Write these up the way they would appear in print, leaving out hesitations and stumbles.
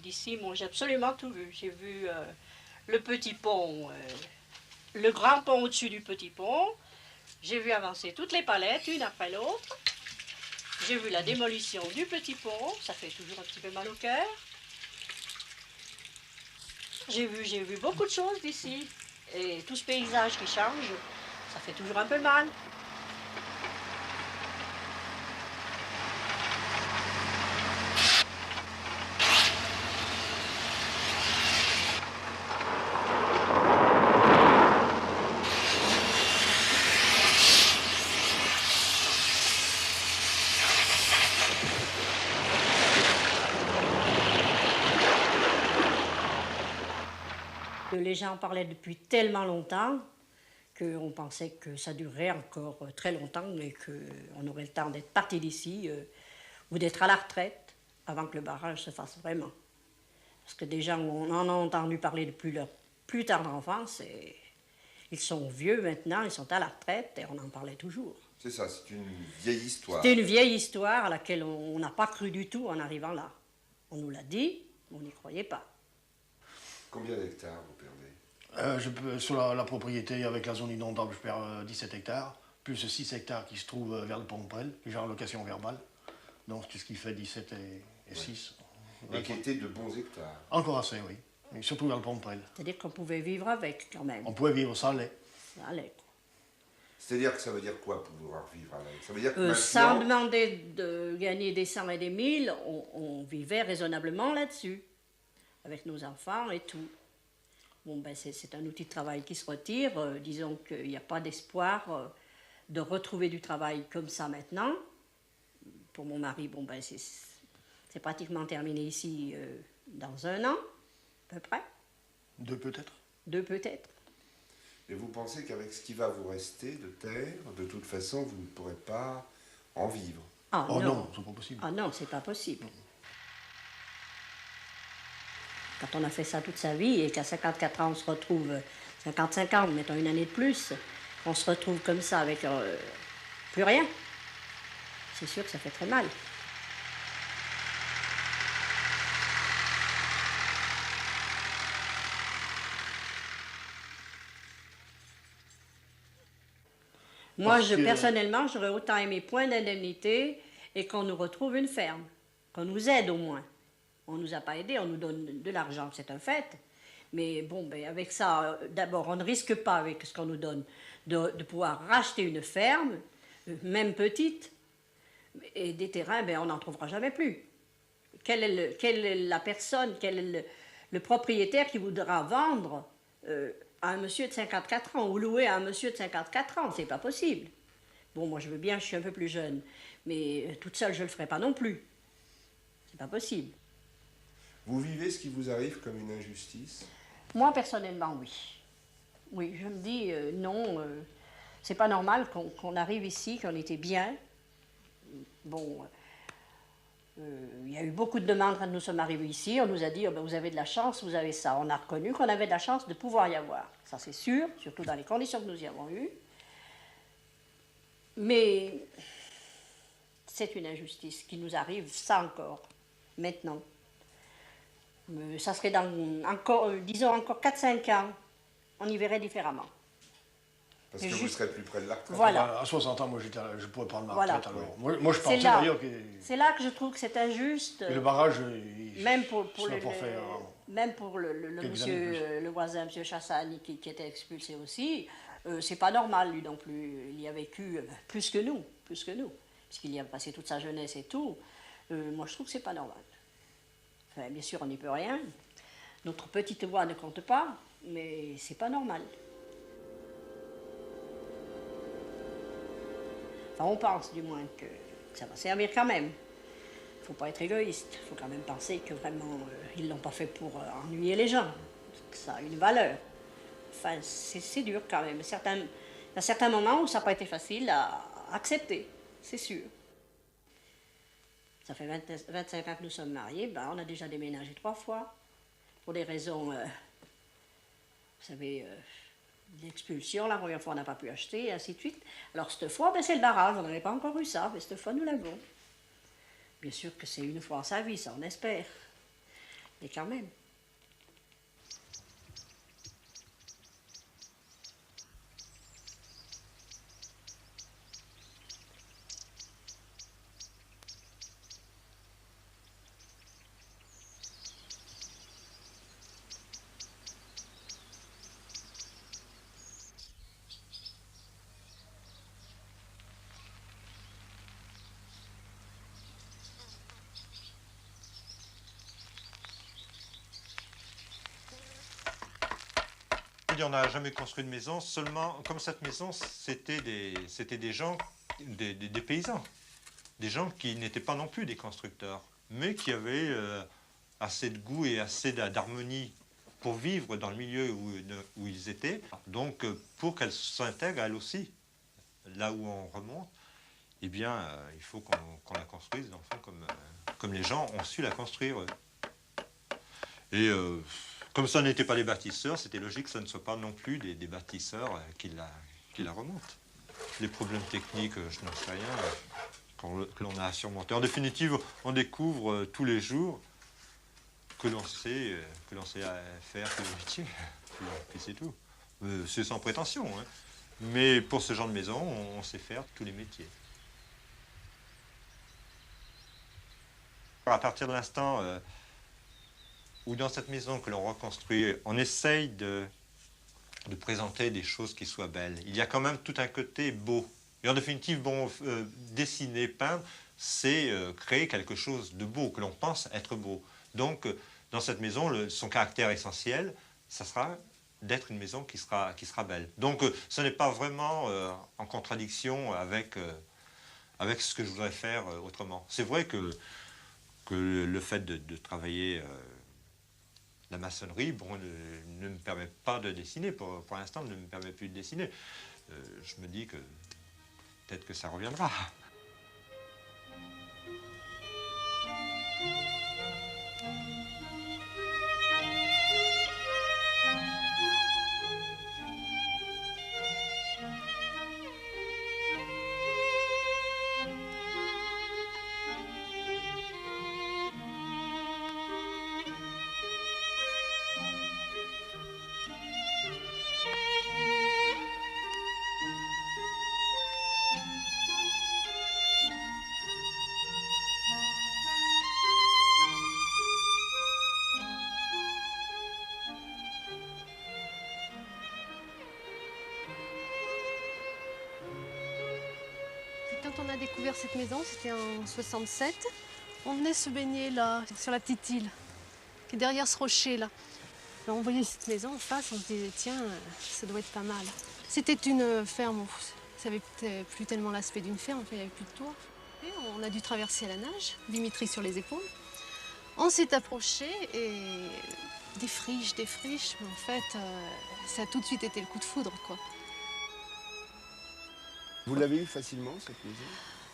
d'ici, moi j'ai absolument tout vu. J'ai vu le petit pont, le grand pont au-dessus du petit pont. J'ai vu avancer toutes les palettes, une après l'autre. J'ai vu la démolition du petit pont, ça fait toujours un petit peu mal au cœur. J'ai vu beaucoup de choses d'ici. Et tout ce paysage qui change, ça fait toujours un peu mal. Les gens parlaient depuis tellement longtemps qu'on pensait que ça durerait encore très longtemps et qu'on aurait le temps d'être parti d'ici ou d'être à la retraite avant que le barrage se fasse vraiment. Parce que des gens, on en a entendu parler depuis leur plus tendre enfance et ils sont vieux maintenant, ils sont à la retraite et on en parlait toujours. C'est ça, c'est une vieille histoire. C'est une vieille histoire à laquelle on n'a pas cru du tout en arrivant là. On nous l'a dit, mais on n'y croyait pas. Combien d'hectares vous perdez? Sur la propriété avec la zone inondable, je perds 17 hectares, plus 6 hectares qui se trouvent vers le Pont-de-Prel, que j'ai en location verbale. Donc c'est ce qui fait 17 et 6. Et qui étaient de bons hectares. Encore assez, oui. Mais surtout vers le Pont-de-Prel. C'est-à-dire qu'on pouvait vivre avec quand même. On pouvait vivre, ça allait. Ça allait. C'est-à-dire que ça veut dire quoi pouvoir vivre avec? Ça veut dire que maintenant... Sans demander de gagner des cents et des mille, on vivait raisonnablement là-dessus, avec nos enfants et tout. Bon, ben c'est un outil de travail qui se retire. Disons qu'il n'y a pas d'espoir de retrouver du travail comme ça maintenant. Pour mon mari, bon, ben c'est pratiquement terminé ici dans 1 an, à peu près. 2 peut-être. 2 peut-être. Et vous pensez qu'avec ce qui va vous rester de terre, de toute façon, vous ne pourrez pas en vivre? Ah oh non, non, c'est pas possible. Ah non, c'est pas possible. Quand on a fait ça toute sa vie et qu'à 54 ans on se retrouve, 55 ans, mettons une année de plus, on se retrouve comme ça avec plus rien, c'est sûr que ça fait très mal. Moi, personnellement, j'aurais autant aimé point d'indemnité et qu'on nous retrouve une ferme, qu'on nous aide au moins. On ne nous a pas aidés, on nous donne de l'argent, c'est un fait. Mais bon, ben avec ça, d'abord, on ne risque pas, avec ce qu'on nous donne, de pouvoir racheter une ferme, même petite, et des terrains, ben on n'en trouvera jamais plus. Quelle est la personne, quel est le propriétaire qui voudra vendre à un monsieur de 54 ans ou louer à un monsieur de 54 ans? C'est pas possible. Bon, moi, je veux bien, je suis un peu plus jeune, mais toute seule, je ne le ferai pas non plus. C'est pas possible. Vous vivez ce qui vous arrive comme une injustice? Moi, personnellement, oui. Oui, je me dis, non, c'est pas normal qu'on arrive ici, qu'on était bien. Bon, il y a eu beaucoup de demandes quand nous sommes arrivés ici. On nous a dit, oh, ben, vous avez de la chance, vous avez ça. On a reconnu qu'on avait de la chance de pouvoir y avoir. Ça, c'est sûr, surtout dans les conditions que nous y avons eues. Mais c'est une injustice qui nous arrive, ça encore, maintenant. Ça serait dans encore, disons encore 4-5 ans, on y verrait différemment. Parce que vous serez plus près de la retraite. Voilà. À 60 ans, moi, je pourrais prendre ma Voilà. retraite. Alors. Moi, je pensais d'ailleurs que... C'est là que je trouve que c'est injuste. Et le barrage, même pour le monsieur, le voisin, M. Chassani, qui était expulsé aussi, c'est pas normal, lui non plus. Il y a vécu plus que nous, puisqu'il y a passé toute sa jeunesse et tout. Moi, je trouve que c'est pas normal. Enfin, bien sûr, on n'y peut rien. Notre petite voix ne compte pas, mais c'est pas normal. Enfin, on pense du moins que ça va servir quand même. Il ne faut pas être égoïste. Il faut quand même penser que vraiment, ils ne l'ont pas fait pour ennuyer les gens. Que ça a une valeur. Enfin, c'est dur quand même. Il y a certains moments où ça n'a pas été facile à accepter, c'est sûr. Ça fait 25 ans que nous sommes mariés, ben, on a déjà déménagé 3 fois. Pour des raisons, vous savez, d'expulsion. La première fois, on n'a pas pu acheter, et ainsi de suite. Alors, cette fois, ben, c'est le barrage. On n'avait pas encore eu ça, mais cette fois, nous l'avons. Bien sûr que c'est une fois en sa vie, ça, on espère. Et quand même. On n'a jamais construit de maison, seulement, comme cette maison, c'était des gens, des paysans. Des gens qui n'étaient pas non plus des constructeurs, mais qui avaient assez de goût et assez d'harmonie pour vivre dans le milieu où ils étaient. Donc, pour qu'elle s'intègre, elle aussi, là où on remonte, eh bien, il faut qu'on la construise, dans le fond, comme les gens ont su la construire. Et comme ça n'était pas les bâtisseurs, c'était logique que ça ne soit pas non plus des bâtisseurs qui la remontent. Les problèmes techniques, je n'en sais rien, que l'on a à surmonter. En définitive, on découvre tous les jours que l'on sait faire tous les métiers. Puis c'est tout. C'est sans prétention, hein. Mais pour ce genre de maison, on sait faire tous les métiers. À partir de l'instant où dans cette maison que l'on reconstruit, on essaye de présenter des choses qui soient belles. Il y a quand même tout un côté beau. Et en définitive, bon, dessiner, peindre, c'est créer quelque chose de beau, que l'on pense être beau. Donc, dans cette maison, son caractère essentiel, ça sera d'être une maison qui sera belle. Donc, ce n'est pas vraiment en contradiction avec ce que je voudrais faire autrement. C'est vrai que le fait de travailler la maçonnerie, bon, ne me permet pas de dessiner. Pour l'instant, ne me permet plus de dessiner. Je me dis que peut-être que ça reviendra. Quand on a découvert cette maison, c'était en 67, on venait se baigner là, sur la petite île, qui est derrière ce rocher là. Alors on voyait cette maison en face, on se disait tiens, ça doit être pas mal. C'était une ferme, ça n'avait plus tellement l'aspect d'une ferme, il n'y avait plus de toit. Et on a dû traverser à la nage, Dimitri sur les épaules. On s'est approché et des friches, mais en fait, ça a tout de suite été le coup de foudre, quoi. Vous l'avez eu facilement, cette maison?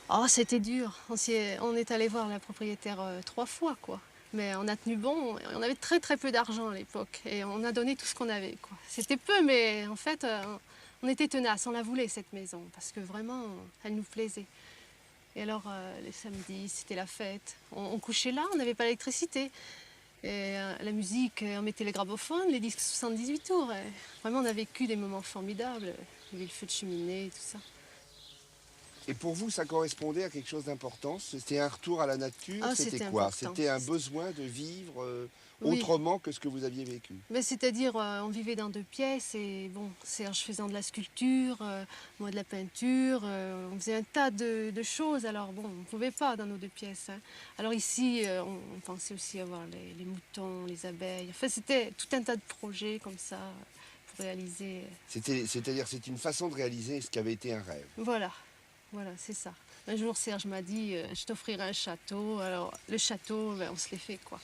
Oh, c'était dur. On est allé voir la propriétaire 3 fois, quoi. Mais on a tenu bon. On avait très très peu d'argent à l'époque et on a donné tout ce qu'on avait, quoi. C'était peu, mais en fait, on était tenaces. On la voulait, cette maison, parce que vraiment, elle nous plaisait. Et alors, les samedis, c'était la fête. On couchait là, on n'avait pas l'électricité. Et la musique, on mettait les gramophones, les disques 78 tours. Et vraiment, on a vécu des moments formidables. Il y avait le feu de cheminée, tout ça. Et pour vous, ça correspondait à quelque chose d'important? C'était un retour à la nature? Ah, c'était c'était quoi? important. C'était un besoin de vivre Oui. autrement que ce que vous aviez vécu? Ben, c'est-à-dire, on vivait dans 2 pièces et bon, Serge faisant de la sculpture, moi de la peinture, on faisait un tas de choses. Alors bon, on ne pouvait pas dans nos 2 pièces, hein. Alors ici, on pensait aussi avoir les moutons, les abeilles. Enfin, c'était tout un tas de projets comme ça pour réaliser. C'est-à-dire, c'est une façon de réaliser ce qui avait été un rêve. Voilà, c'est ça. Un jour, Serge m'a dit, je t'offrirai un château. Alors, le château, ben, on se l'est fait, quoi.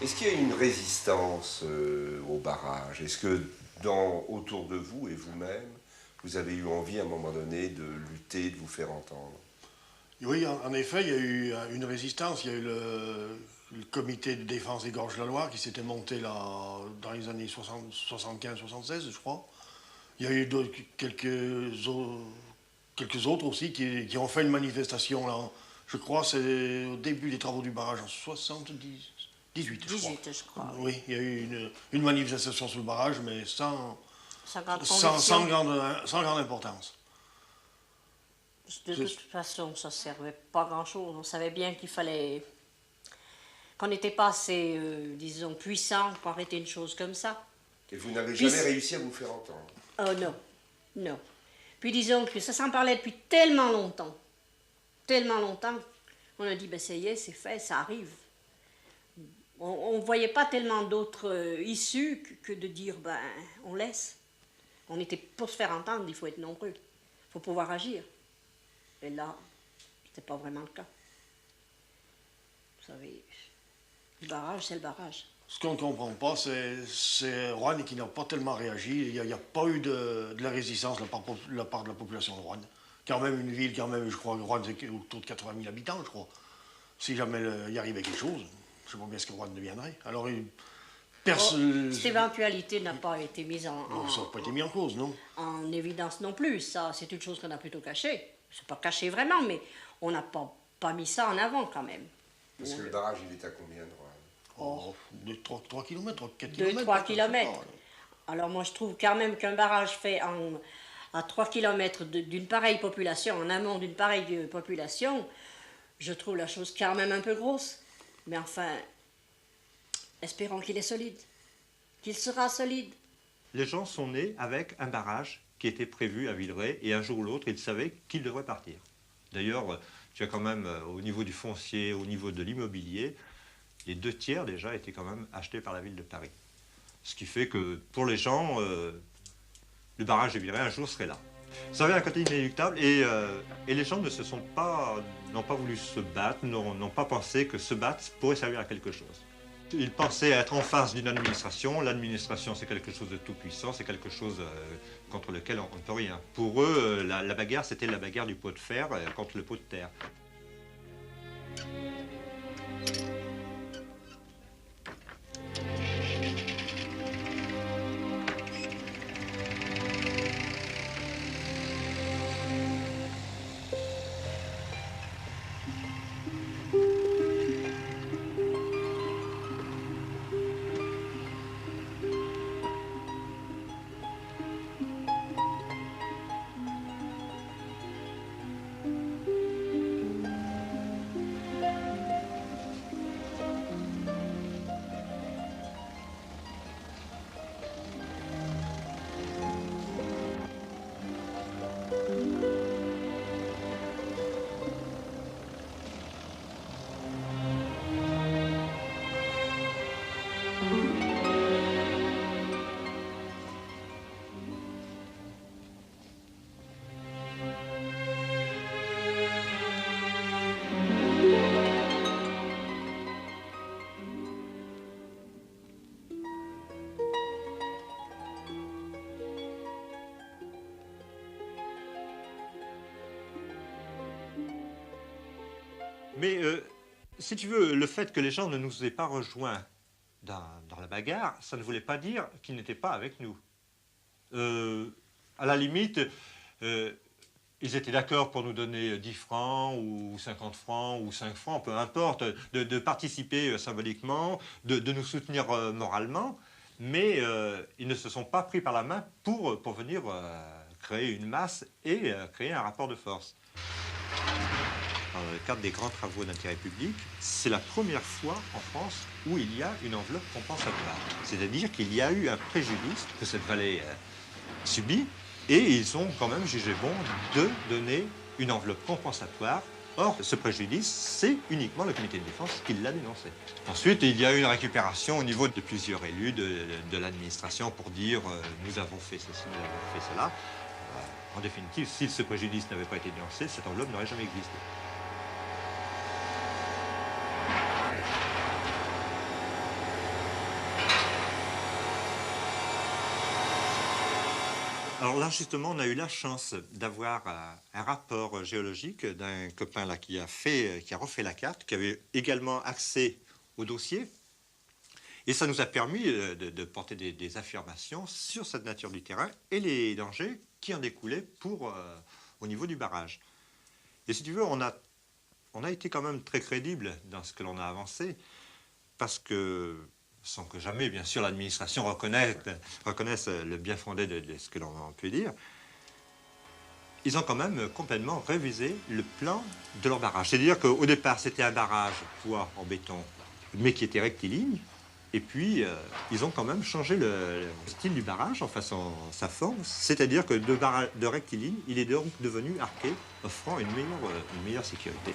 Est-ce qu'il y a une résistance au barrage? Est-ce que autour de vous et vous-même, vous avez eu envie à un moment donné de lutter, de vous faire entendre? Oui, en effet, il y a eu une résistance. Il y a eu le comité de défense des gorges de la Loire qui s'était monté là dans les années 75-76, je crois. Il y a eu quelques autres aussi qui ont fait une manifestation là. Je crois c'est au début des travaux du barrage en 78, je crois. 18, je crois. Oui, il y a eu une manifestation sur le barrage, mais sans grande importance. De toute façon, ça ne servait pas grand-chose. On savait bien qu'il fallait... qu'on n'était pas assez, disons, puissant pour arrêter une chose comme ça. Et vous n'avez jamais réussi à vous faire entendre? Oh non, non. Puis disons que ça s'en parlait depuis tellement longtemps, on a dit, ben ça y est, c'est fait, ça arrive. On ne voyait pas tellement d'autres issues que de dire, ben, on laisse. On était, pour se faire entendre, il faut être nombreux. Il faut pouvoir agir. Et là, c'était pas vraiment le cas. Vous savez, le barrage, c'est le barrage. Ce qu'on ne comprend pas, c'est Roanne qui n'a pas tellement réagi. Il n'y a pas eu de la résistance de la part de la population de Roanne. Quand même une ville, je crois que Roanne, c'est autour de 80 000 habitants, je crois. Si jamais il y arrivait quelque chose, je ne sais pas bien ce que Roanne deviendrait. Alors, cette éventualité n'a pas été mise ça n'a pas été mis en cause, non? En évidence non plus. Ça, c'est une chose qu'on a plutôt cachée. C'est pas caché vraiment, mais on n'a pas mis ça en avant quand même. Parce que le barrage, il est à combien de Roanne? 3 km, 4 km. 2-3 km. Alors moi, je trouve quand même qu'un barrage fait à 3 km d'une pareille population, en amont d'une pareille population, je trouve la chose quand même un peu grosse. Mais enfin, espérons qu'il est solide, qu'il sera solide. Les gens sont nés avec un barrage qui était prévu à Villeray, et un jour ou l'autre, ils savaient qu'ils devraient partir. D'ailleurs, tu as quand même, au niveau du foncier, au niveau de l'immobilier, les 2/3 déjà étaient quand même achetés par la ville de Paris. Ce qui fait que, pour les gens, le barrage de Villeray, un jour, serait là. Ça avait un côté inéluctable, et les gens n'ont pas voulu se battre, n'ont pas pensé que se battre pourrait servir à quelque chose. Ils pensaient être en face d'une administration. L'administration, c'est quelque chose de tout puissant, c'est quelque chose contre lequel on ne peut rien. Pour eux, la bagarre, c'était la bagarre du pot de fer contre le pot de terre. Mais si tu veux, le fait que les gens ne nous aient pas rejoints dans la bagarre, ça ne voulait pas dire qu'ils n'étaient pas avec nous. À la limite, ils étaient d'accord pour nous donner 10 francs ou 50 francs ou 5 francs, peu importe, de participer symboliquement, de nous soutenir moralement, mais ils ne se sont pas pris par la main pour venir créer une masse et créer un rapport de force. Dans le cadre des grands travaux d'intérêt public, c'est la première fois en France où il y a une enveloppe compensatoire. C'est-à-dire qu'il y a eu un préjudice que cette vallée subit, et ils ont quand même jugé bon de donner une enveloppe compensatoire. Or, ce préjudice, c'est uniquement le comité de défense qui l'a dénoncé. Ensuite, il y a eu une récupération au niveau de plusieurs élus de l'administration pour dire nous avons fait ceci, nous avons fait cela. En définitive, si ce préjudice n'avait pas été dénoncé, cette enveloppe n'aurait jamais existé. Alors là, justement, on a eu la chance d'avoir un rapport géologique d'un copain là qui a refait la carte, qui avait également accès au dossier. Et ça nous a permis de porter des affirmations sur cette nature du terrain et les dangers qui en découlaient au niveau du barrage. Et si tu veux, on a été quand même très crédible dans ce que l'on a avancé, parce que, sans que jamais, bien sûr, l'administration reconnaisse le bien fondé de ce que l'on peut dire, ils ont quand même complètement révisé le plan de leur barrage. C'est-à-dire qu'au départ, c'était un barrage poids en béton, mais qui était rectiligne. Et puis, ils ont quand même changé le style du barrage, enfin sa forme. C'est-à-dire que de rectiligne, il est donc devenu arqué, offrant une meilleure sécurité.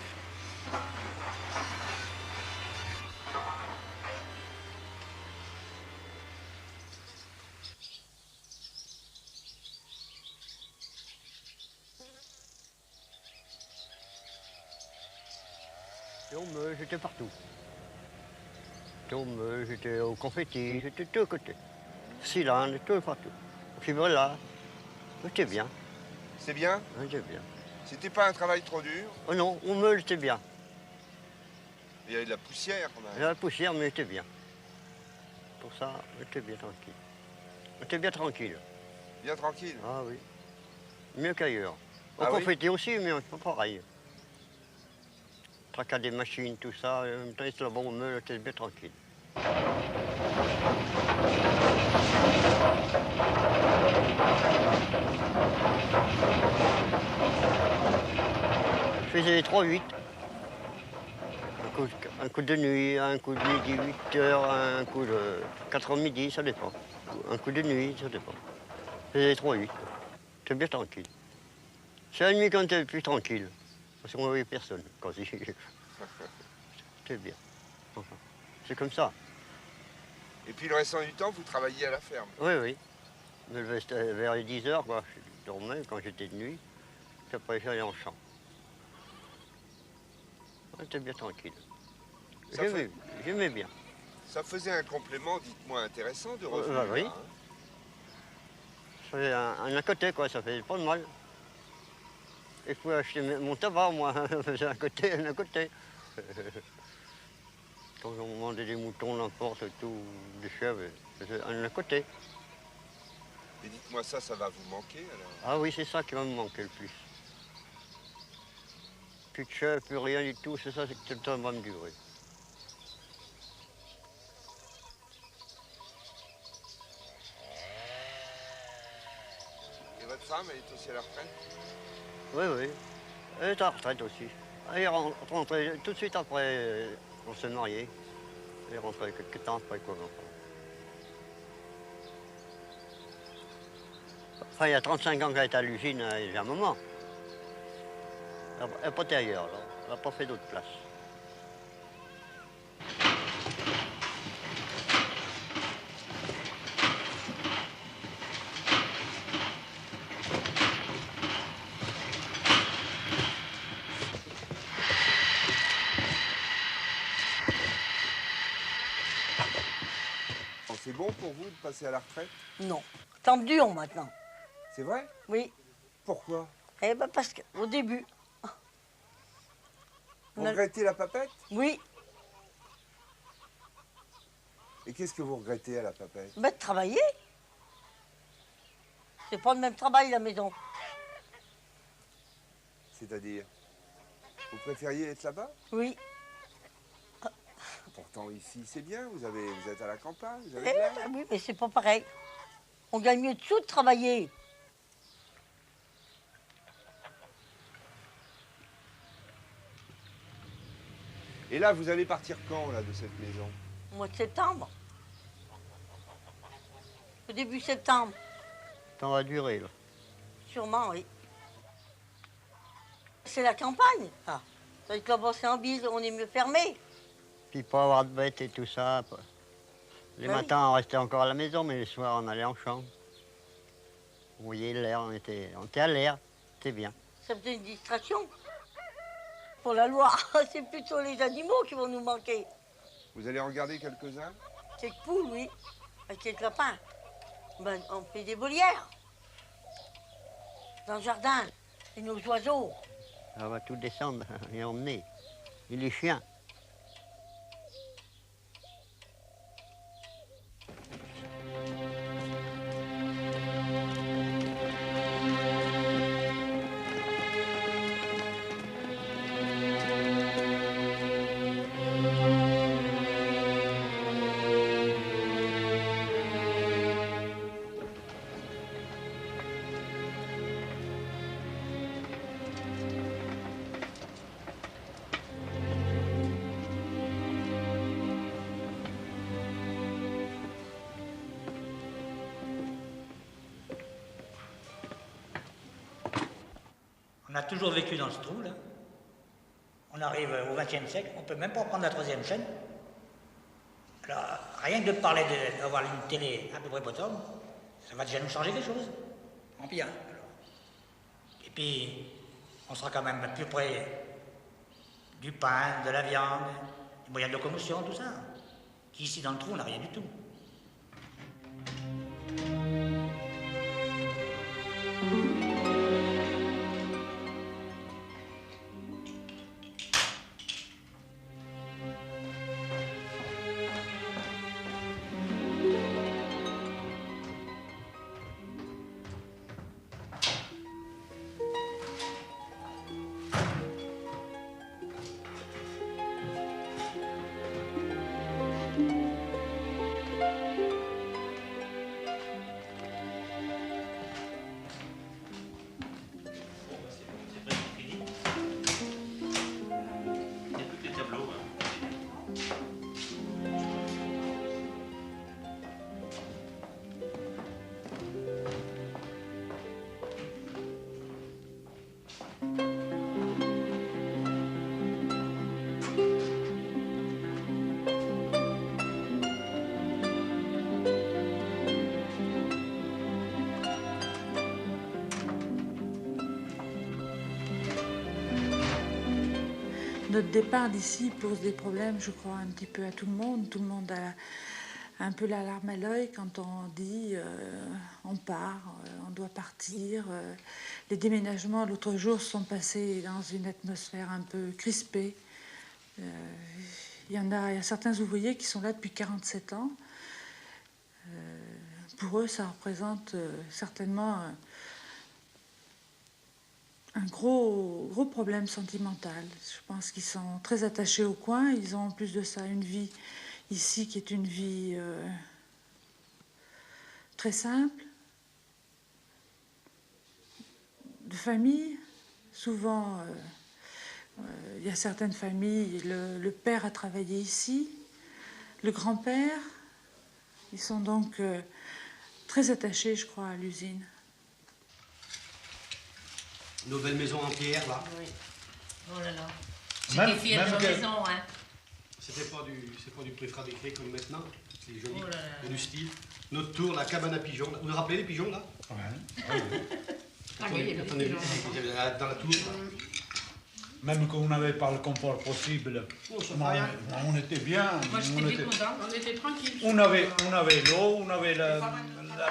J'étais partout. J'étais au confetti, j'étais de tous côtés. Cylindre, tout partout. Puis voilà, j'étais bien. C'est bien? J'étais bien. C'était pas un travail trop dur? Oh non, au meule, j'étais bien. Il y avait de la poussière quand J'avais même. la poussière, mais j'étais bien. Pour ça, j'étais bien tranquille. J'étais bien tranquille. Bien tranquille. Ah oui. Mieux qu'ailleurs. Au Ah oui? confetti aussi, mais c'est pas pareil. Tracas des machines, tout ça, en même temps, c'était là-bas au meule, j'étais bien tranquille. Je faisais les 3-8. Un coup de nuit, un coup de midi, 8 heures, un coup de 4 heures midi, ça dépend. Un coup de nuit, ça dépend. Je faisais les 3-8. J'étais bien tranquille. C'est la nuit quand j'étais plus tranquille. Parce qu'on ne voyait personne. C'était bien. Enfin, c'est comme ça. Et puis le restant du temps, vous travailliez à la ferme. Oui, oui. Je me levais vers les 10 heures, quoi. Je dormais quand j'étais de nuit. Puis après, j'allais en champ. J'étais bien tranquille. J'aimais bien. Ça faisait un complément, dites-moi, intéressant de revenir. Oui. Là, hein. Ça faisait un à côté, quoi. Ça faisait pas de mal. Et je pouvais acheter mon tabac, moi. Ça faisait un côté, un à côté. Quand on vendait des moutons, n'importe tout, des chèvres, ça faisait un à côté. Et dites-moi ça va vous manquer alors? Ah oui, c'est ça qui va me manquer le plus. Plus de chèvres, plus rien du tout, c'est ça, c'est que tout le temps va me durer. Et votre femme, elle est aussi à la retraite? Oui, oui. Elle est à la retraite aussi. Elle est rentrée tout de suite après, on s'est mariés. Elle est rentrée quelques temps après quoi. Enfin, il y a 35 ans qu'elle est à l'usine, il y a un moment. Elle n'a pas été ailleurs, là. Elle n'a pas fait d'autre place. C'est bon pour vous de passer à la retraite? Non. Temps dur maintenant. C'est vrai? Oui. Pourquoi? Eh ben parce qu'au début. Vous On a- regrettez la papette? Oui, Et qu'est-ce que vous regrettez à la papette? ben de travailler. C'est pas le même travail la maison. C'est-à-dire? Vous préfériez être là-bas? Oui. Pourtant ici c'est bien, vous êtes à la campagne, vous Eh avez de l'air. ben oui, mais c'est pas pareil. On gagne mieux de sous de travailler. Et là, vous allez partir quand, là, de cette maison? Au mois de septembre. Au début septembre, Ça va durer, là. sûrement, oui. C'est la campagne, ça. Avec là-bas, c'est en bise, on est mieux fermé. Puis pas avoir de bêtes et tout ça. Les Ben oui. matins, on restait encore à la maison, mais les soirs, on allait en champ. On voyait l'air, on était à l'air. C'était bien. Ça faisait une distraction. Pour la Loire, c'est plutôt les animaux qui vont nous manquer. Vous allez en garder quelques-uns? Quelques poules, oui, avec quelques lapins. Ben, on fait des volières. dans le jardin. Et nos oiseaux. Ça va tout descendre et emmener. Et les chiens. On a toujours vécu dans ce trou, là. On arrive au XXe siècle, on ne peut même pas prendre la troisième chaîne. Alors, rien que de parler d'avoir une télé à peu près potable, ça va déjà nous changer quelque chose. En bien. Alors. Et puis, on sera quand même plus près du pain, de la viande, des moyens de locomotion, tout ça. Qu'ici, dans le trou, on n'a rien du tout. Notre départ d'ici pose des problèmes, je crois, un petit peu à tout le monde. Tout le monde a un peu la larme à l'œil quand on dit on part, on doit partir. Les déménagements l'autre jour sont passés dans une atmosphère un peu crispée. Il y a certains ouvriers qui sont là depuis 47 ans. Pour eux, ça représente certainement un gros problème sentimental. Je pense qu'ils sont très attachés au coin. Ils ont en plus de ça une vie ici qui est une vie très simple, de famille. Souvent, il y a certaines familles, le père a travaillé ici, le grand-père. Ils sont donc très attachés, je crois, à l'usine. Nos belles maisons en pierre, là. Oui. Oh là là. J'étais fière de nos maisons, hein. C'est pas du préfabriqué comme maintenant. C'est joli. Oh là là. Il y a du style. Notre tour, la cabane à pigeons. Vous vous rappelez les pigeons, là? Ah oui, il y a des pigeons. Dans la tour. Même quand on n'avait pas le confort possible, on était bien. Moi, j'étais bien contente. On était tranquille. On avait l'eau, on avait la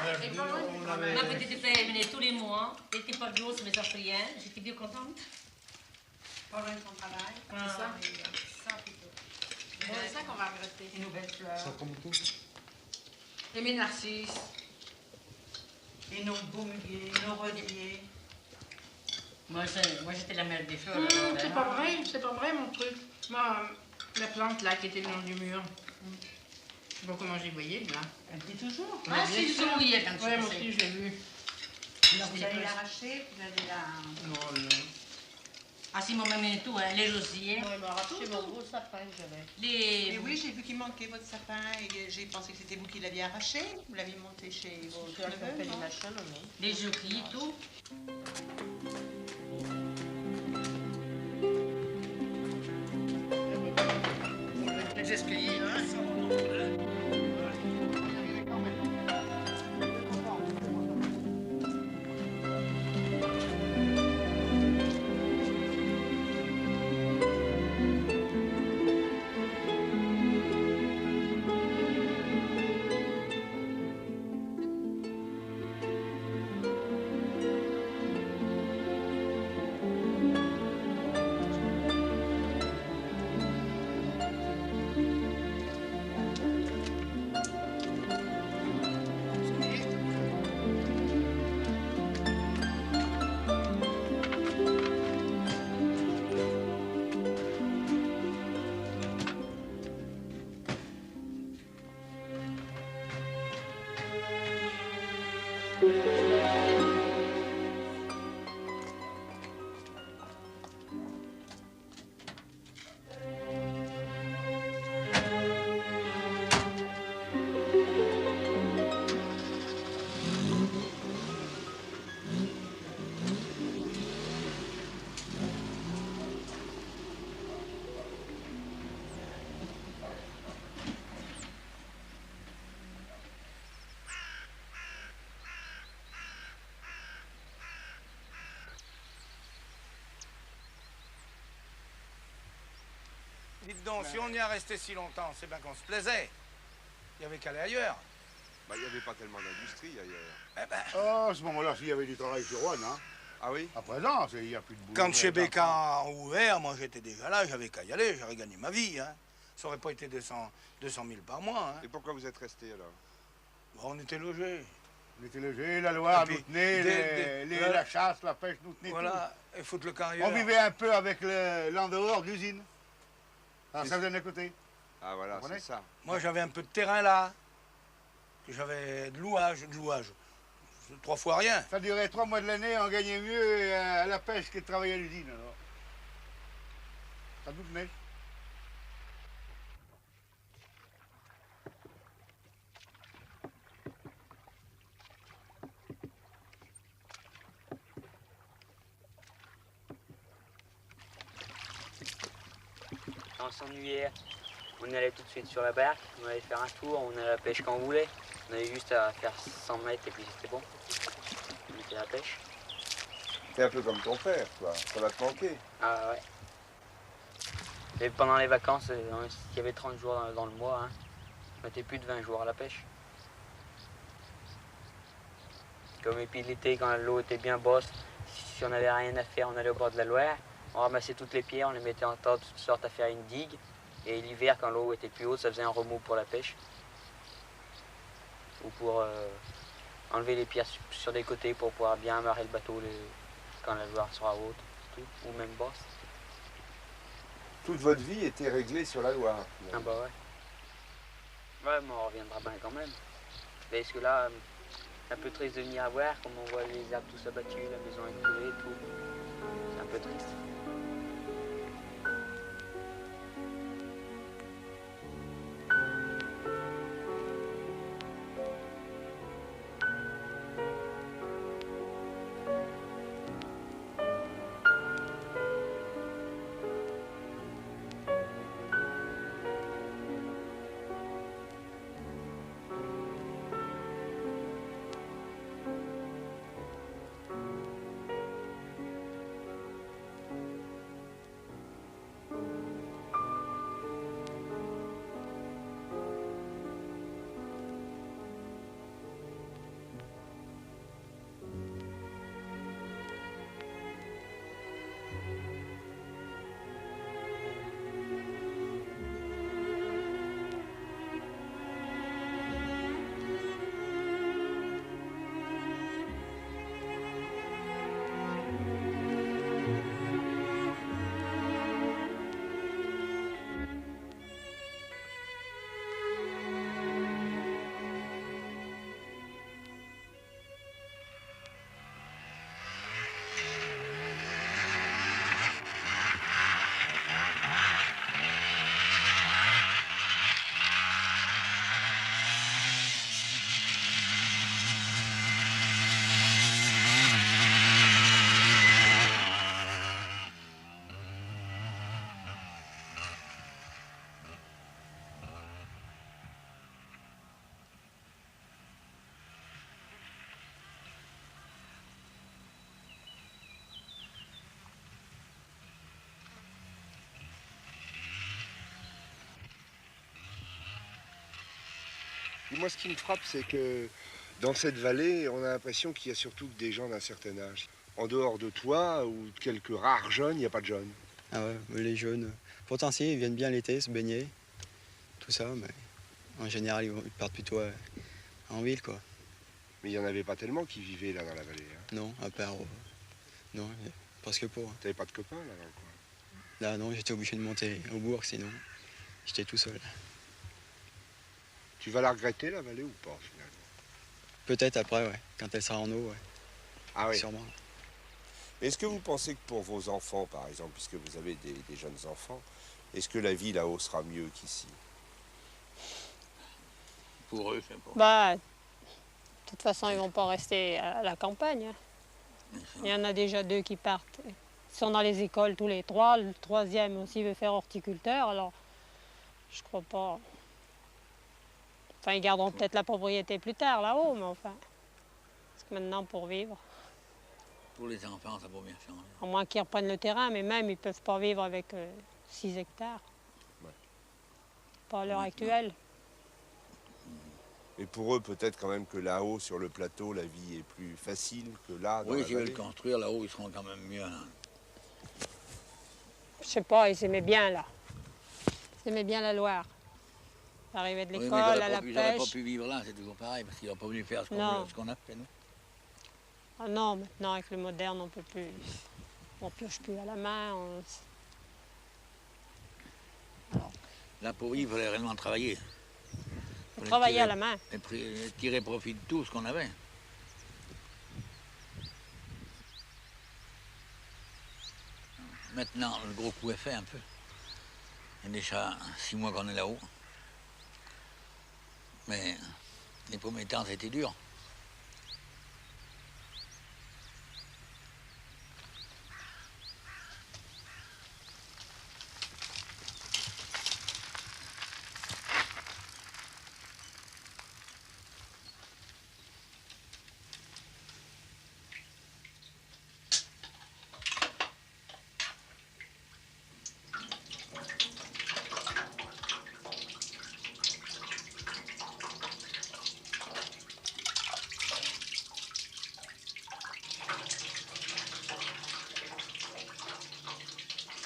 verdure, on avait... Ma petite fille venait tous les mois. Elle n'était pas grosse, mais ça fait rien. J'étais bien contente. Pas loin de son travail. C'est ça. C'est ça qu'on va regretter. Les nouvelles fleurs. Ça comme tout. Et mes narcisses. Et nos beaux muguets, nos rodiers. Moi, j'étais la mère des fleurs. C'est pas vrai mon truc. Moi, la plante là qui était le long du mur. Je sais pas comment j'ai voyé là. Elle dit toujours. Ah si, je souriais quand tu ouais, moi aussi je l'ai vu. Vous allez l'arracher, vous allez la... Non, non. Ah si, mon maman et tout, hein, les osiers. Ouais, il m'a arraché mon gros sapin que j'avais. Les... Et oui, j'ai vu qu'il manquait votre sapin et j'ai pensé que c'était vous qui l'aviez arraché. Vous l'aviez monté chez vos neveux, non? Les jockey et tout. Les escaliers, hein? Dites donc, si on y a resté si longtemps, c'est bien qu'on se plaisait. Il y avait qu'à aller ailleurs. Bah, il n'y avait pas tellement d'industrie ailleurs. Eh ben, Oh, à ce moment-là, s'il y avait du travail sur Rouen, hein. Ah oui? À présent, il n'y a plus de boulot. quand chez Bécard a ouvert, moi j'étais déjà là, j'avais qu'à y aller, j'aurais gagné ma vie. Hein. Ça aurait pas été 200 000 par mois. Hein. Et pourquoi vous êtes resté alors? Bon, on était logés. On était logés, la Loire Et puis, nous tenait, la chasse, la pêche nous tenait. Voilà, tout. et foutre le camp ailleurs. On vivait un peu avec l'en dehors de l'usine. Alors ça venait à côté. Ah voilà, c'est ça. Moi j'avais un peu de terrain là. J'avais de louage. 3 fois rien. Ça durait 3 mois de l'année, on gagnait mieux à la pêche que de travailler à l'usine alors. Ça nous tenait. On s'ennuyait, on allait tout de suite sur la barque, on allait faire un tour, on allait à la pêche quand on voulait. On avait juste à faire 100 mètres et puis c'était bon. On était à la pêche. C'est un peu comme ton père, toi. Ça va te manquer. Ah ouais. Et pendant les vacances, il y avait 30 jours dans le mois, hein. On était plus de 20 jours à la pêche. Comme et puis l'été, quand l'eau était bien bosse, si on n'avait rien à faire, on allait au bord de la Loire. On ramassait toutes les pierres, on les mettait en tas, de toutes sortes à faire une digue. Et l'hiver, quand l'eau était plus haute, ça faisait un remous pour la pêche. Ou pour enlever les pierres sur des côtés pour pouvoir bien amarrer le bateau quand la Loire sera haute, tout, ou même basse. Toute votre vie était réglée sur la Loire. Ah bah ouais. Ouais, mais on reviendra bien quand même. Parce que là, c'est un peu triste de venir à voir, comme on voit les arbres tous abattus, la maison écroulée, tout. C'est un peu triste. Et moi, ce qui me frappe, c'est que dans cette vallée, on a l'impression qu'il y a surtout des gens d'un certain âge. En dehors de toi ou de quelques rares jeunes, il n'y a pas de jeunes. Ah ouais, les jeunes, pourtant si, ils viennent bien l'été se baigner, tout ça, mais en général, ils partent plutôt en ville, quoi. Mais il n'y en avait pas tellement qui vivaient là dans la vallée. Hein. Non, à part... non, presque pas. T'avais pas de copains là dans le coin? Là, non, j'étais obligé de monter au bourg, sinon j'étais tout seul. Tu vas la regretter, la vallée, ou pas, finalement? Peut-être après, ouais, quand elle sera en eau, ouais. Ah oui. Sûrement. Est-ce que vous pensez que pour vos enfants, par exemple, puisque vous avez des jeunes enfants, est-ce que la vie là-haut sera mieux qu'ici? Pour eux, c'est bon. Bah, de toute façon, ils vont pas rester à la campagne. Hein. Il y en a déjà 2 qui partent. Ils sont dans les écoles tous les 3. Le 3e aussi veut faire horticulteur, alors je crois pas. Enfin, ils garderont peut-être la propriété plus tard là-haut, mais enfin, parce que maintenant, pour vivre. Pour les enfants, ça vaut bien changer. À moins qu'ils reprennent le terrain, mais même, ils ne peuvent pas vivre avec 6 hectares. Ouais. Pas à l'heure actuelle. Et pour eux, peut-être quand même que là-haut, sur le plateau, la vie est plus facile que là, dans Oui, la s'ils vallée. veulent construire là-haut, ils seront quand même mieux. Hein. Je sais pas, ils aimaient bien là. Ils aimaient bien la Loire. Ils arrivaient de Oui, l'école, mais à la ils n'auraient pas pêche. pu vivre là, c'est toujours pareil, parce qu'ils n'ont pas voulu faire ce Non. qu'on a fait, nous. Ah non, maintenant avec le moderne, on peut plus. On pioche plus à la main. Là, pour vivre, il fallait réellement travailler. On travaillait à la main. Et tirer profit de tout ce qu'on avait. Maintenant, le gros coup est fait un peu. Il y a déjà 6 mois qu'on est là-haut. Mais les premiers temps, c'était dur.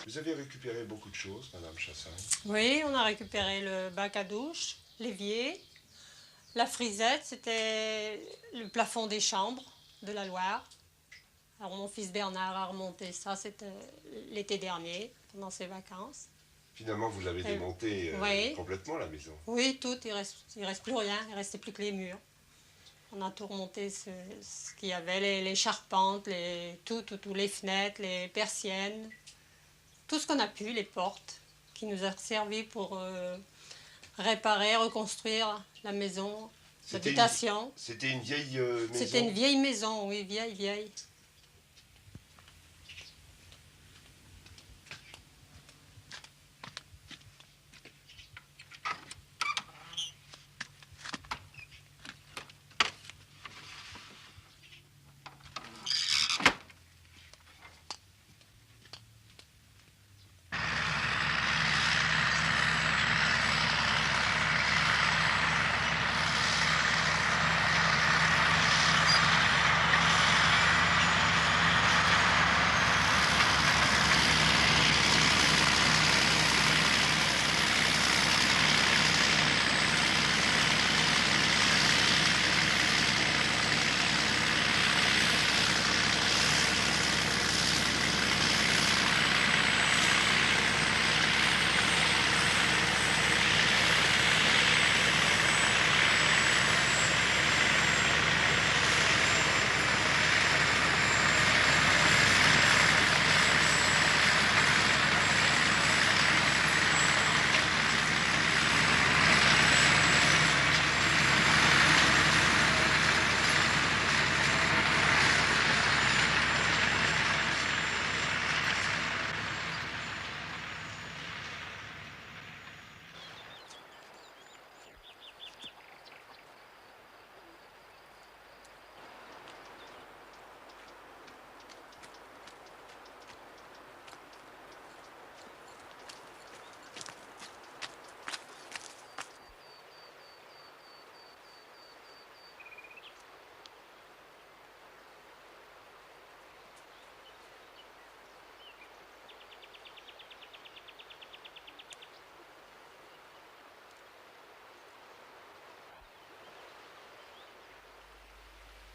Vous avez récupéré beaucoup de choses, Madame Chassagne. Oui, on a récupéré le bac à douche, l'évier, la frisette, c'était le plafond des chambres de la Loire. Alors mon fils Bernard a remonté ça, c'était l'été dernier, pendant ses vacances. Finalement, vous l'avez démonté oui. complètement, la maison. Oui, tout, il reste plus rien, il ne restait plus que les murs. On a tout remonté ce qu'il y avait, les charpentes, tout, les fenêtres, les persiennes. Tout ce qu'on a pu, les portes, qui nous a servi pour réparer, reconstruire la maison, l'habitation. C'était une vieille maison? C'était une vieille maison, oui, vieille.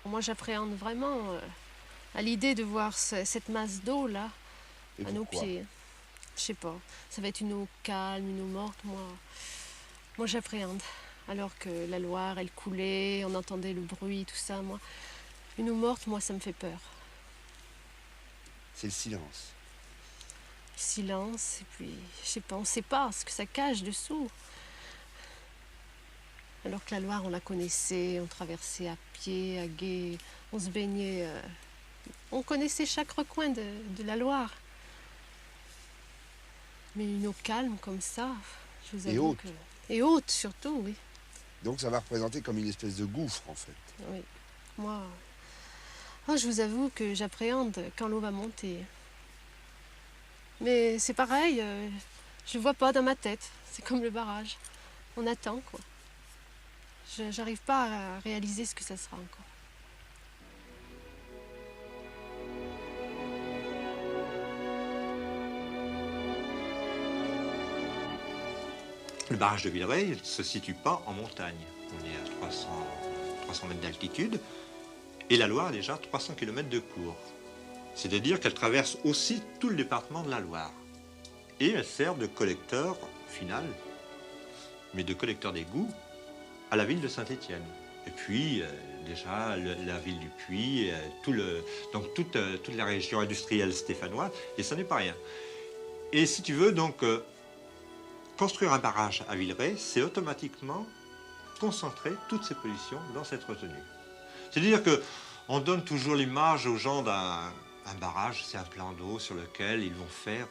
Moi, j'appréhende vraiment à l'idée de voir cette masse d'eau là, à nos pieds. Je sais pas, ça va être une eau calme, une eau morte, moi j'appréhende. alors que la Loire, elle coulait, on entendait le bruit, tout ça. Moi, une eau morte, moi, ça me fait peur. C'est le silence. Silence, et puis, je sais pas, on sait pas ce que ça cache dessous. Alors que la Loire, on la connaissait, on traversait à pied, à gué, on se baignait. On connaissait chaque recoin de la Loire. Mais une eau calme comme ça, je vous avoue. Et haute. Et haute surtout, oui. Donc ça va représenter comme une espèce de gouffre en fait. Oui. Moi, je vous avoue que j'appréhende quand l'eau va monter. Mais c'est pareil, je ne vois pas dans ma tête. C'est comme le barrage. On attend, quoi. J'arrive pas à réaliser ce que ça sera encore. Le barrage de Villeray ne se situe pas en montagne. On est à 300 mètres d'altitude et la Loire a déjà 300 km de cours. C'est-à-dire qu'elle traverse aussi tout le département de la Loire. Et elle sert de collecteur final, mais de collecteur d'égout à la ville de Saint-Étienne. Et puis, déjà, la ville du Puy, donc toute la région industrielle stéphanoise, et ça n'est pas rien. Et si tu veux, donc, construire un barrage à Villeray, c'est automatiquement concentrer toutes ces pollutions dans cette retenue. C'est-à-dire qu'on donne toujours l'image aux gens d'un barrage, c'est un plan d'eau sur lequel ils vont faire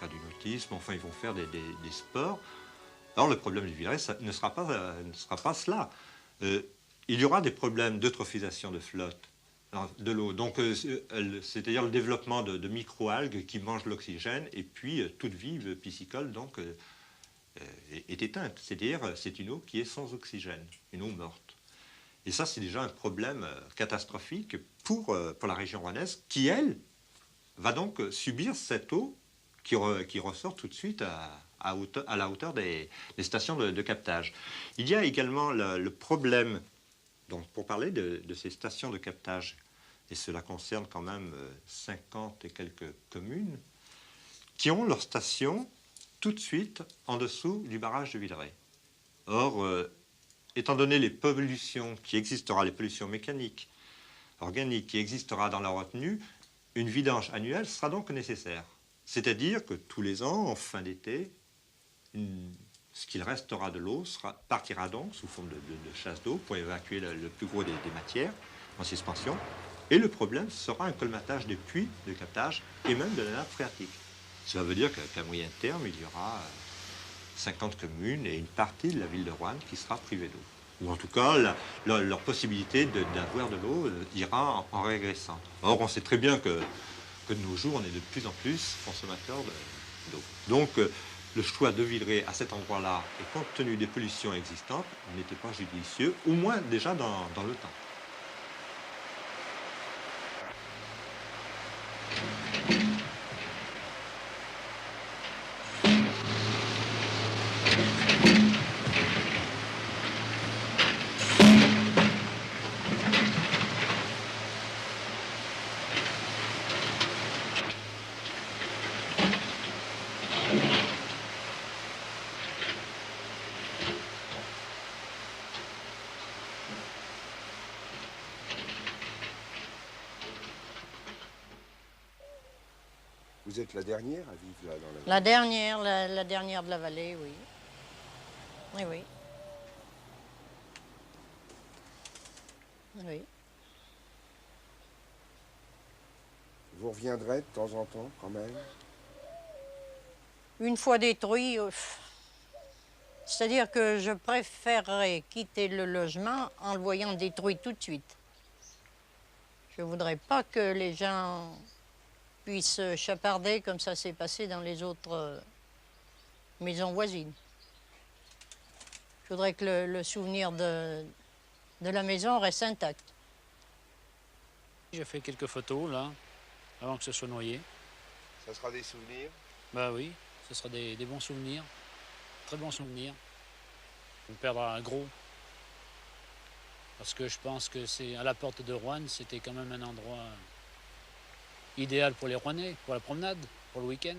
du nautisme, enfin ils vont faire des sports. Alors le problème de Villeray, ça ne sera pas cela. Il y aura des problèmes d'eutrophisation de flotte de l'eau. Donc c'est-à-dire le développement de micro-algues qui mangent l'oxygène et puis toute vie piscicole donc est éteinte. C'est-à-dire c'est une eau qui est sans oxygène, une eau morte. Et ça, c'est déjà un problème catastrophique pour la région rouennaise qui, elle, va donc subir cette eau qui ressort tout de suite à la hauteur des stations de captage. Il y a également le problème, donc pour parler de ces stations de captage, et cela concerne quand même 50 et quelques communes, qui ont leur station tout de suite en dessous du barrage de Villeray. Or, étant donné les pollutions qui existera, les pollutions mécaniques, organiques qui existera dans la retenue, une vidange annuelle sera donc nécessaire. C'est-à-dire que tous les ans, en fin d'été, ce qu'il restera de l'eau partira donc sous forme de chasse d'eau pour évacuer le plus gros des matières en suspension. Et le problème sera un colmatage des puits de captage et même de la nappe phréatique. Cela veut dire qu'à moyen terme, il y aura 50 communes et une partie de la ville de Roanne qui sera privée d'eau. Ou en tout cas, leur possibilité d'avoir de l'eau ira en régressant. Or, on sait très bien que de nos jours, on est de plus en plus consommateurs d'eau. Donc, le choix de Villeray à cet endroit-là, et compte tenu des pollutions existantes, n'était pas judicieux, au moins déjà dans le temps. Vous êtes la dernière à vivre là dans la vallée? La dernière de la vallée, oui. Oui, oui. Oui. Vous reviendrez de temps en temps quand même? Une fois détruit, c'est-à-dire que je préférerais quitter le logement en le voyant détruit tout de suite. Je ne voudrais pas que les gens puissent chaparder comme ça s'est passé dans les autres maisons voisines. Je voudrais que le souvenir de la maison reste intact. J'ai fait quelques photos là, avant que ce soit noyé. Ça sera des souvenirs? Bah oui, ce sera des bons souvenirs, très bons souvenirs. On perdra un gros. Parce que je pense que c'est à la porte de Roanne, c'était quand même un endroit idéal pour les Rouennais, pour la promenade, pour le week-end.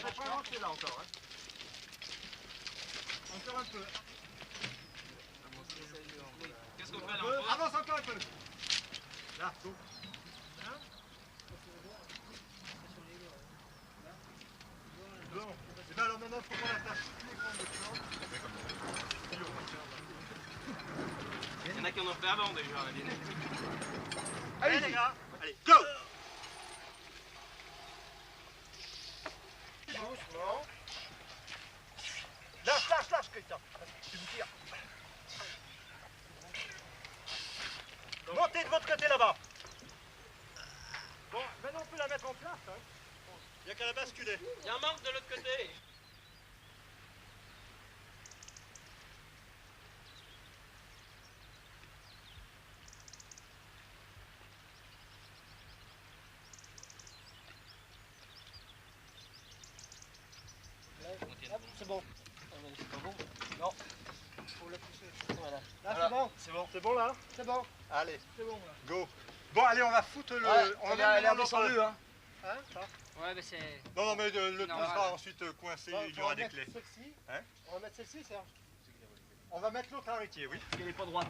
c'est pas rentré là encore. Hein. Encore un peu. Qu'est-ce qu'on fait là encore? Avance encore un peu. Là, go. Bon. Et bien alors maintenant, il faut qu'on attache toutes les grandes plantes. Il y en a qui en ont fait avant déjà, Aline. Allez les gars, allez, go! Doucement. Lâche, Christophe. Tu me tires. Montez de votre côté là-bas. Bon, maintenant on peut la mettre en place. Hein. Il n'y a qu'à la basculer. Il y a un manque de l'autre côté. C'est bon. C'est pas bon? Non. Faut la pousser. Voilà. Là, c'est bon. C'est bon. C'est bon là? C'est bon. Allez. C'est bon là. Go. Bon, allez, on va foutre le. Ouais, on elle a mettre descendu, hein. Hein, ça? Ouais, mais c'est. Non, mais le Non, trou sera voilà. ensuite coincé, Bon, il y aura des mettre clés. celle-ci. Hein? On va mettre celle-ci, Serge. On va mettre l'autre héritier, oui. Elle n'est pas droite.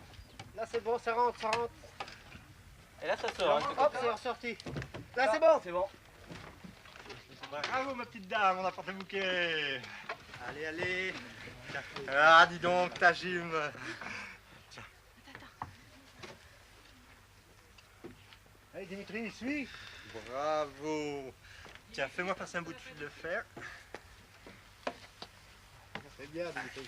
Là, c'est bon, ça rentre, ça rentre. Et là, ça sort. Hein, Hop, c'est ressorti. Là, c'est bon. C'est bon. Bravo, ma petite dame, on a porté le bouquet. Allez, allez. Ah, dis donc, ta gym. Tiens. Allez, Dimitri, suis. Bravo. Tiens, fais-moi passer un bout de fil de fer. C'est bien, Dimitri.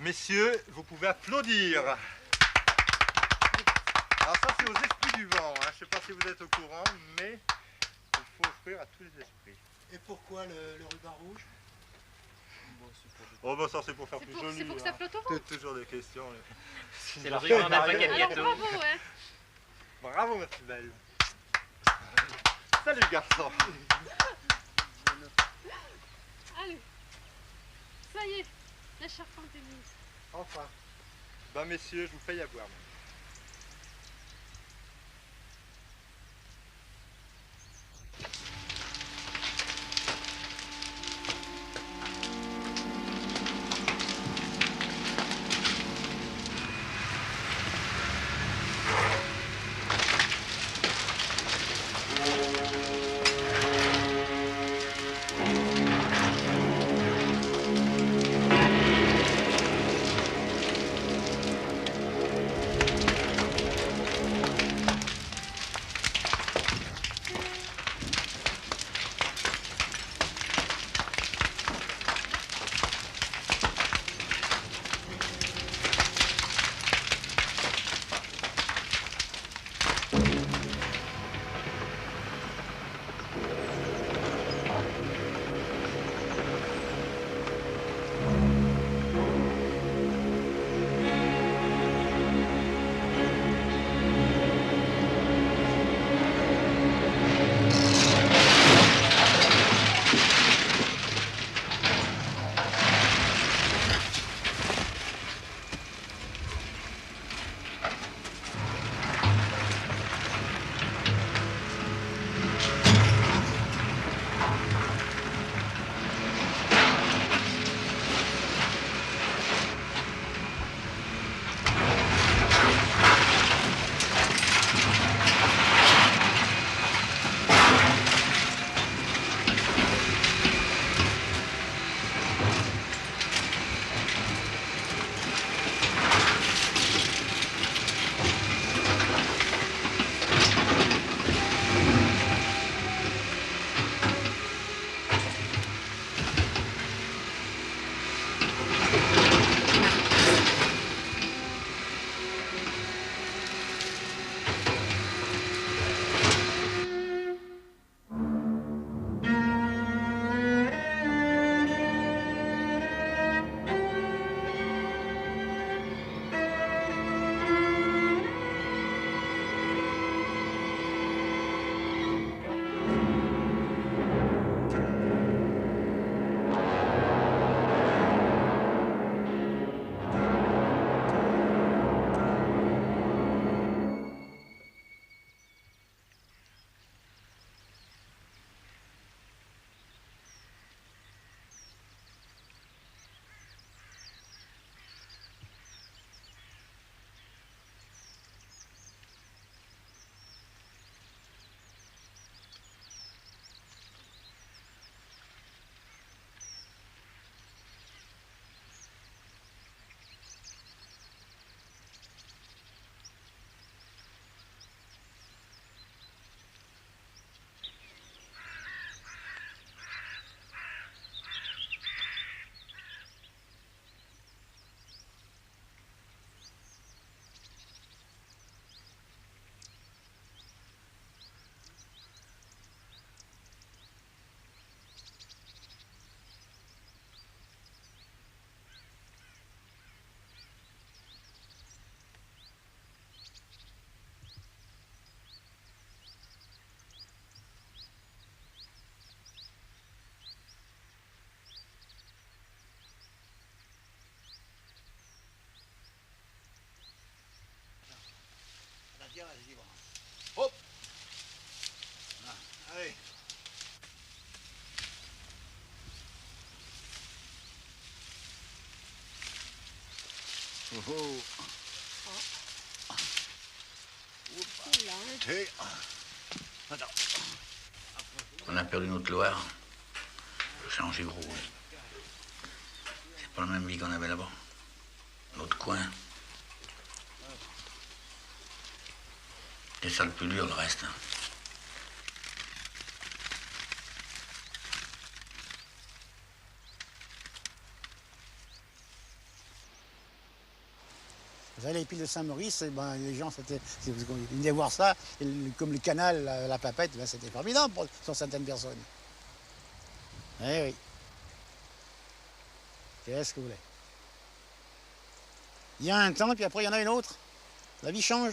Messieurs, vous pouvez applaudir. Alors ça, c'est aux esprits du vent. Hein. Je ne sais pas si vous êtes au courant, mais il faut offrir à tous les esprits. Et pourquoi le ruban rouge? Oh bah ça c'est pour faire plus joli. C'est pour que ça flotte au vent. Toujours des questions. C'est le ruban d'après qu'elle Alors bravo, ouais. Bravo ma petite belle. Salut garçon. Allez. Ça y est, la charpente est mise. Enfin. Bah messieurs, je vous paye à boire. On a perdu notre Loire. Changé gros. C'est pas le même lit qu'on avait là-bas. L'autre coin. C'est ça le plus dur, le reste. Vous savez, les piles de Saint-Maurice, ben, les gens, ils venaient voir ça, et comme le canal, la Papette, ben, c'était formidable pour certaines personnes. Eh oui. Qu'est-ce que vous voulez? Il y a un temps, puis après il y en a une autre. La vie change.